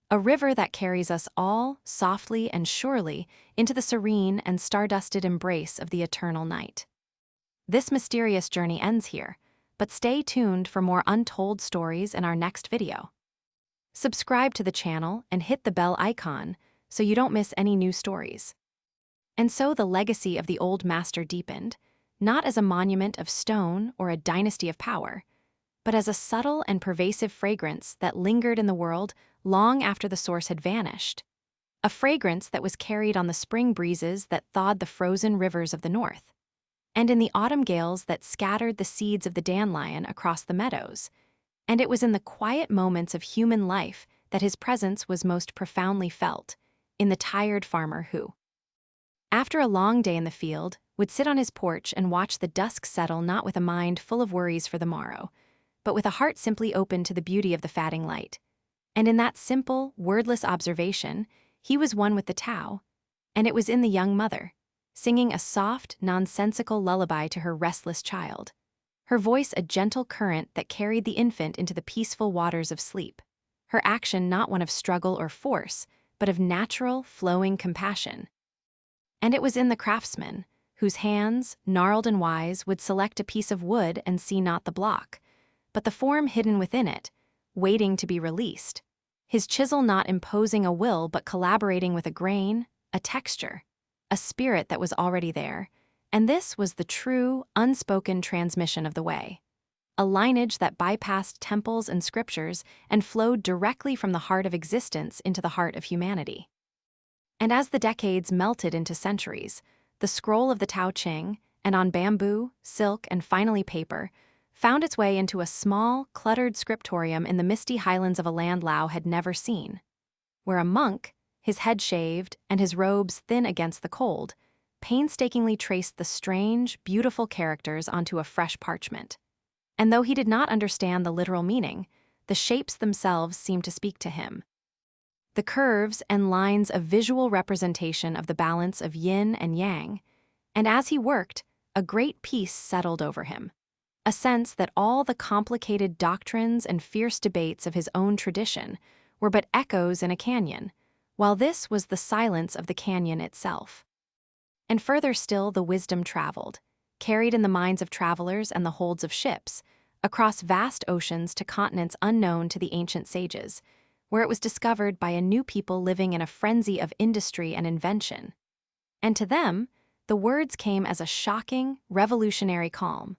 A river that carries us all, softly and surely, into the serene and stardusted embrace of the eternal night. This mysterious journey ends here, but stay tuned for more untold stories in our next video. Subscribe to the channel and hit the bell icon so you don't miss any new stories. And so the legacy of the old master deepened, not as a monument of stone or a dynasty of power, but as a subtle and pervasive fragrance that lingered in the world long after the source had vanished. A fragrance that was carried on the spring breezes that thawed the frozen rivers of the north, and in the autumn gales that scattered the seeds of the dandelion across the meadows. And it was in the quiet moments of human life that his presence was most profoundly felt, in the tired farmer who, after a long day in the field, would sit on his porch and watch the dusk settle not with a mind full of worries for the morrow, but with a heart simply open to the beauty of the fading light. And in that simple, wordless observation, he was one with the Tao, and it was in the young mother, singing a soft, nonsensical lullaby to her restless child, her voice a gentle current that carried the infant into the peaceful waters of sleep, her action not one of struggle or force, but of natural, flowing compassion. And it was in the craftsman, whose hands, gnarled and wise, would select a piece of wood and see not the block, but the form hidden within it, waiting to be released, his chisel not imposing a will but collaborating with a grain, a texture, a spirit that was already there, and this was the true, unspoken transmission of the way, a lineage that bypassed temples and scriptures and flowed directly from the heart of existence into the heart of humanity. And as the decades melted into centuries, the scroll of the Tao Ching, and on bamboo, silk, and finally paper, found its way into a small, cluttered scriptorium in the misty highlands of a land Lao had never seen, where a monk, his head shaved and his robes thin against the cold, painstakingly traced the strange, beautiful characters onto a fresh parchment. And though he did not understand the literal meaning, the shapes themselves seemed to speak to him. The curves and lines a visual representation of the balance of yin and yang, and as he worked, a great peace settled over him, a sense that all the complicated doctrines and fierce debates of his own tradition were but echoes in a canyon, while this was the silence of the canyon itself. And further still the wisdom traveled, carried in the minds of travelers and the holds of ships, across vast oceans to continents unknown to the ancient sages, where it was discovered by a new people living in a frenzy of industry and invention. And to them, the words came as a shocking, revolutionary calm,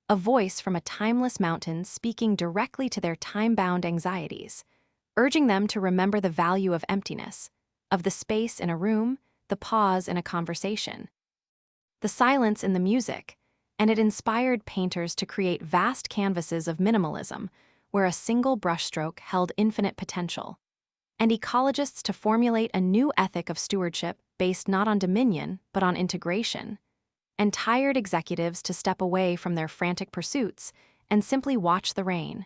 a voice from a timeless mountain speaking directly to their time-bound anxieties, urging them to remember the value of emptiness, of the space in a room, the pause in a conversation, the silence in the music, and it inspired painters to create vast canvases of minimalism, where a single brushstroke held infinite potential, and ecologists to formulate a new ethic of stewardship based not on dominion, but on integration, and tired executives to step away from their frantic pursuits and simply watch the rain,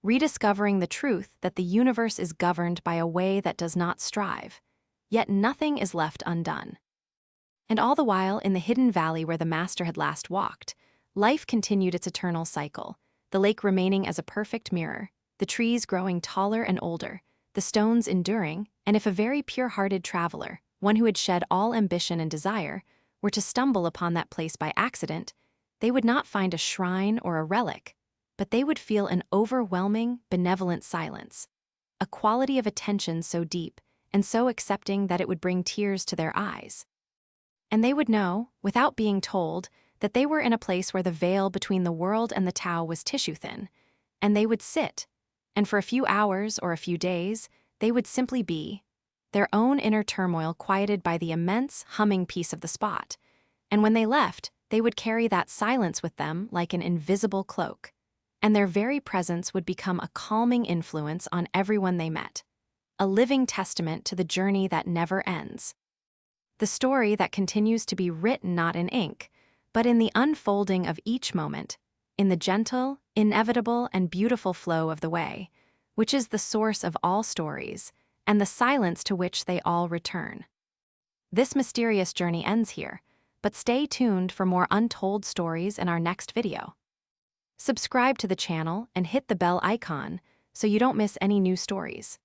rediscovering the truth that the universe is governed by a way that does not strive, yet nothing is left undone. And all the while, in the hidden valley where the master had last walked, life continued its eternal cycle, the lake remaining as a perfect mirror, the trees growing taller and older, the stones enduring, and if a very pure-hearted traveler, one who had shed all ambition and desire, were to stumble upon that place by accident, they would not find a shrine or a relic, but they would feel an overwhelming, benevolent silence, a quality of attention so deep and so accepting that it would bring tears to their eyes. And they would know, without being told, that they were in a place where the veil between the world and the Tao was tissue-thin, and they would sit, and for a few hours or a few days, they would simply be, their own inner turmoil quieted by the immense, humming peace of the spot, and when they left, they would carry that silence with them like an invisible cloak, and their very presence would become a calming influence on everyone they met, a living testament to the journey that never ends. The story that continues to be written not in ink, but in the unfolding of each moment, in the gentle, inevitable, and beautiful flow of the way, which is the source of all stories, and the silence to which they all return. This mysterious journey ends here, but stay tuned for more untold stories in our next video. Subscribe to the channel and hit the bell icon so you don't miss any new stories.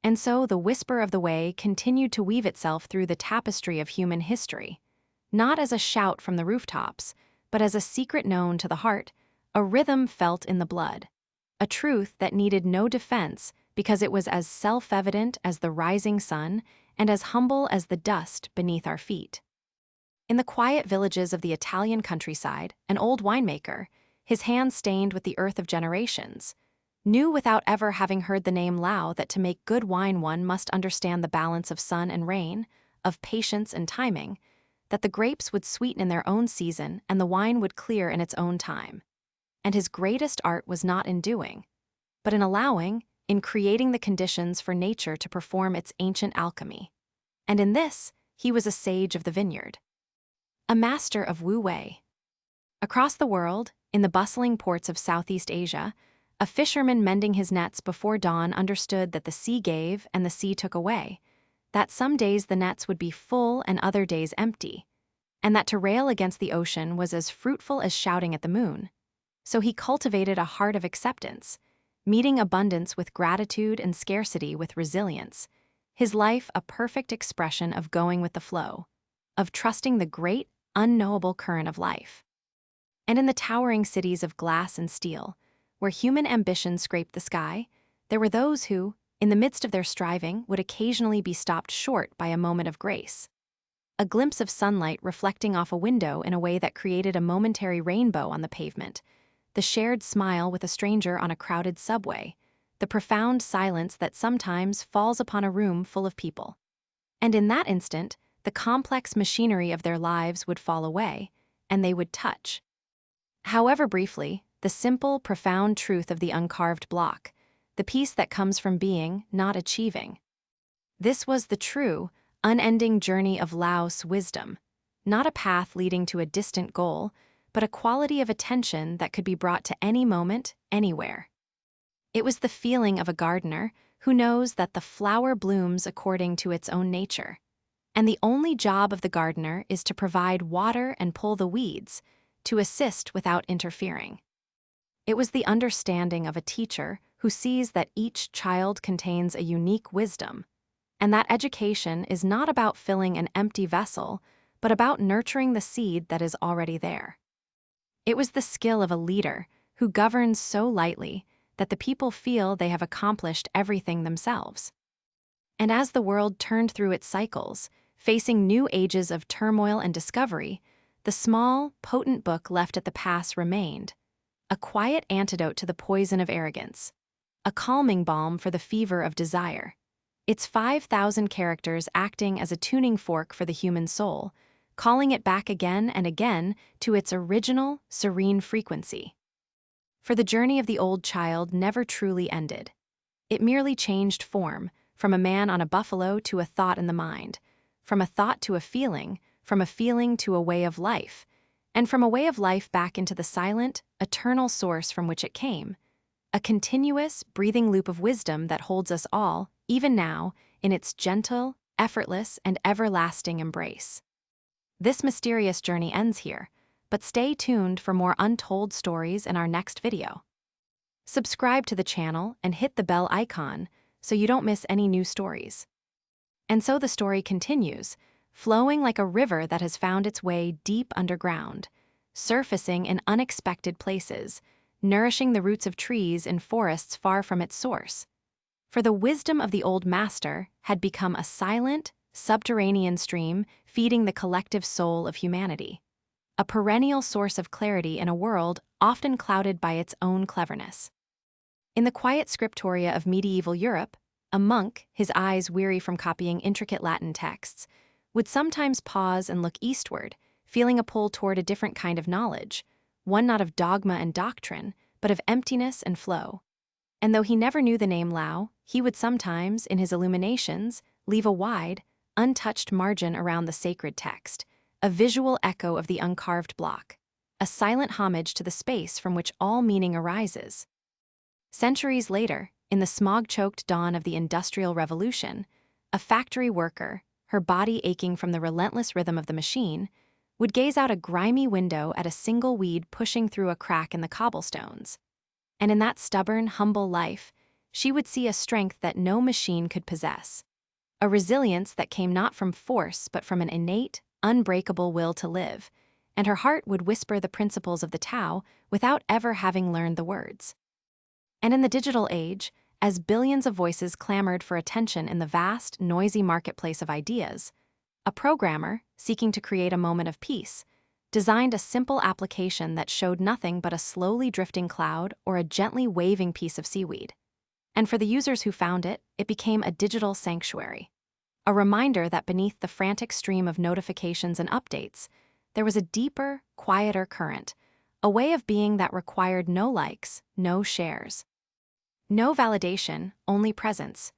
And so the whisper of the way continued to weave itself through the tapestry of human history, not as a shout from the rooftops, but as a secret known to the heart, a rhythm felt in the blood, a truth that needed no defense because it was as self-evident as the rising sun and as humble as the dust beneath our feet. In the quiet villages of the Italian countryside, an old winemaker, his hands stained with the earth of generations, knew without ever having heard the name Lao that to make good wine one must understand the balance of sun and rain, of patience and timing, that the grapes would sweeten in their own season and the wine would clear in its own time. And his greatest art was not in doing, but in allowing, in creating the conditions for nature to perform its ancient alchemy. And in this, he was a sage of the vineyard, a master of Wu Wei. Across the world, in the bustling ports of Southeast Asia, a fisherman mending his nets before dawn understood that the sea gave and the sea took away, that some days the nets would be full and other days empty, and that to rail against the ocean was as fruitful as shouting at the moon. So he cultivated a heart of acceptance, meeting abundance with gratitude and scarcity with resilience, his life a perfect expression of going with the flow, of trusting the great, unknowable current of life. And in the towering cities of glass and steel, where human ambition scraped the sky, there were those who, in the midst of their striving, would occasionally be stopped short by a moment of grace. A glimpse of sunlight reflecting off a window in a way that created a momentary rainbow on the pavement, the shared smile with a stranger on a crowded subway, the profound silence that sometimes falls upon a room full of people. And in that instant, the complex machinery of their lives would fall away, and they would touch. However briefly, the simple, profound truth of the uncarved block, the peace that comes from being, not achieving. This was the true, unending journey of Lao's wisdom, not a path leading to a distant goal, but a quality of attention that could be brought to any moment, anywhere. It was the feeling of a gardener who knows that the flower blooms according to its own nature, and the only job of the gardener is to provide water and pull the weeds, to assist without interfering. It was the understanding of a teacher who sees that each child contains a unique wisdom, and that education is not about filling an empty vessel, but about nurturing the seed that is already there. It was the skill of a leader who governs so lightly that the people feel they have accomplished everything themselves. And as the world turned through its cycles, facing new ages of turmoil and discovery, the small, potent book left at the pass remained, a quiet antidote to the poison of arrogance, a calming balm for the fever of desire, its 5,000 characters acting as a tuning fork for the human soul, calling it back again and again to its original, serene frequency. For the journey of the old child never truly ended. It merely changed form, from a man on a buffalo to a thought in the mind, from a thought to a feeling, from a feeling to a way of life, and from a way of life back into the silent, eternal source from which it came, a continuous, breathing loop of wisdom that holds us all, even now, in its gentle, effortless, and everlasting embrace. This mysterious journey ends here, but stay tuned for more untold stories in our next video. Subscribe to the channel and hit the bell icon so you don't miss any new stories. And so the story continues, flowing like a river that has found its way deep underground, surfacing in unexpected places, nourishing the roots of trees in forests far from its source. For the wisdom of the old master had become a silent, subterranean stream feeding the collective soul of humanity, a perennial source of clarity in a world often clouded by its own cleverness. In the quiet scriptoria of medieval Europe, a monk, his eyes weary from copying intricate Latin texts, would sometimes pause and look eastward, feeling a pull toward a different kind of knowledge, one not of dogma and doctrine, but of emptiness and flow. And though he never knew the name Lao, he would sometimes, in his illuminations, leave a wide, untouched margin around the sacred text, a visual echo of the uncarved block, a silent homage to the space from which all meaning arises. Centuries later, in the smog-choked dawn of the Industrial Revolution, a factory worker, her body aching from the relentless rhythm of the machine, would gaze out a grimy window at a single weed pushing through a crack in the cobblestones. And in that stubborn, humble life, she would see a strength that no machine could possess, a resilience that came not from force but from an innate, unbreakable will to live, and her heart would whisper the principles of the Tao without ever having learned the words. And in the digital age, as billions of voices clamored for attention in the vast, noisy marketplace of ideas, a programmer, seeking to create a moment of peace, designed a simple application that showed nothing but a slowly drifting cloud or a gently waving piece of seaweed. And for the users who found it, it became a digital sanctuary, a reminder that beneath the frantic stream of notifications and updates, there was a deeper, quieter current, a way of being that required no likes, no shares. No validation, only presence.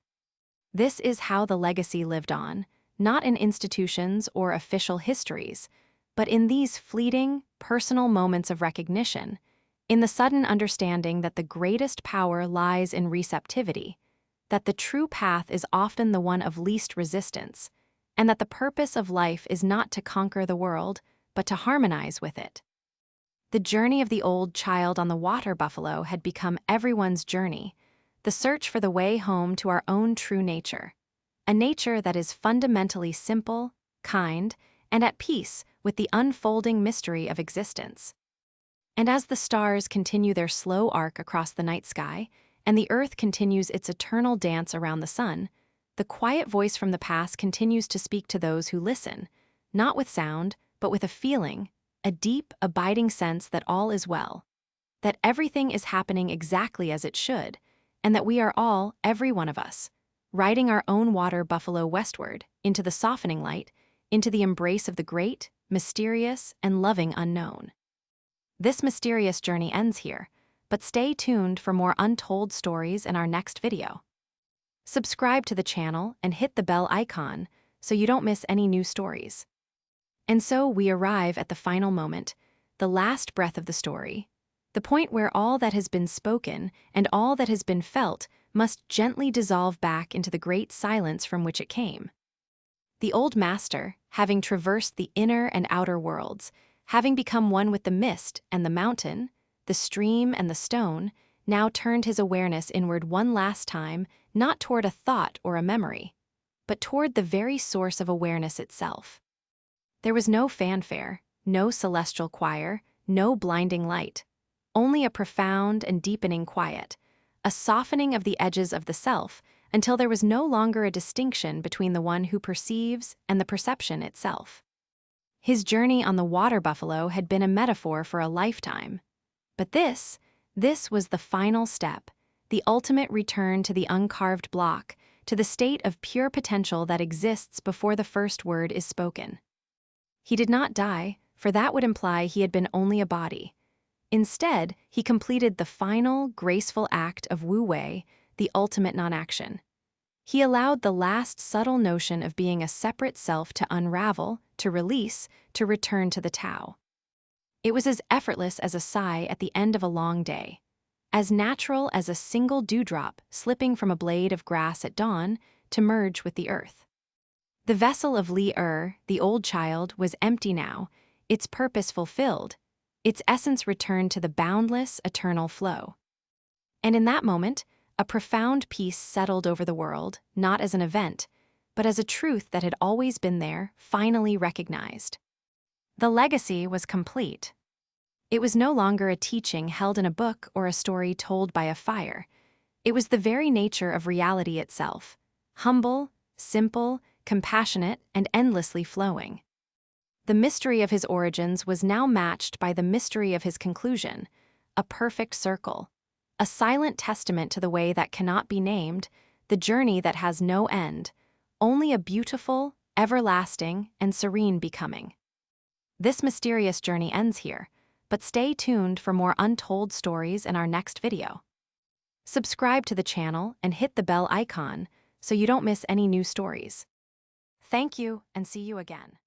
This is how the legacy lived on, not in institutions or official histories, but in these fleeting, personal moments of recognition, in the sudden understanding that the greatest power lies in receptivity, that the true path is often the one of least resistance, and that the purpose of life is not to conquer the world, but to harmonize with it. The journey of the old child on the water buffalo had become everyone's journey, the search for the way home to our own true nature, a nature that is fundamentally simple, kind, and at peace with the unfolding mystery of existence. And as the stars continue their slow arc across the night sky, and the earth continues its eternal dance around the sun, the quiet voice from the past continues to speak to those who listen, not with sound, but with a feeling, a deep, abiding sense that all is well, that everything is happening exactly as it should, and that we are all, every one of us, riding our own water buffalo westward, into the softening light, into the embrace of the great, mysterious, and loving unknown. This mysterious journey ends here, but stay tuned for more untold stories in our next video. Subscribe to the channel and hit the bell icon so you don't miss any new stories. And so we arrive at the final moment, the last breath of the story, the point where all that has been spoken and all that has been felt must gently dissolve back into the great silence from which it came. The old master, having traversed the inner and outer worlds, having become one with the mist and the mountain, the stream and the stone, now turned his awareness inward one last time, not toward a thought or a memory, but toward the very source of awareness itself. There was no fanfare, no celestial choir, no blinding light, only a profound and deepening quiet, a softening of the edges of the self until there was no longer a distinction between the one who perceives and the perception itself. His journey on the water buffalo had been a metaphor for a lifetime. But this was the final step, the ultimate return to the uncarved block, to the state of pure potential that exists before the first word is spoken. He did not die, for that would imply he had been only a body. Instead, he completed the final, graceful act of wu-wei, the ultimate non-action. He allowed the last subtle notion of being a separate self to unravel, to release, to return to the Tao. It was as effortless as a sigh at the end of a long day, as natural as a single dewdrop slipping from a blade of grass at dawn to merge with the earth. The vessel of Li-Er, the old child, was empty now, its purpose fulfilled, its essence returned to the boundless, eternal flow. And in that moment, a profound peace settled over the world, not as an event, but as a truth that had always been there, finally recognized. The legacy was complete. It was no longer a teaching held in a book or a story told by a fire. It was the very nature of reality itself, humble, simple, compassionate, and endlessly flowing. The mystery of his origins was now matched by the mystery of his conclusion, a perfect circle, a silent testament to the way that cannot be named, the journey that has no end, only a beautiful, everlasting, and serene becoming. This mysterious journey ends here, but stay tuned for more untold stories in our next video. Subscribe to the channel and hit the bell icon so you don't miss any new stories. Thank you, and see you again.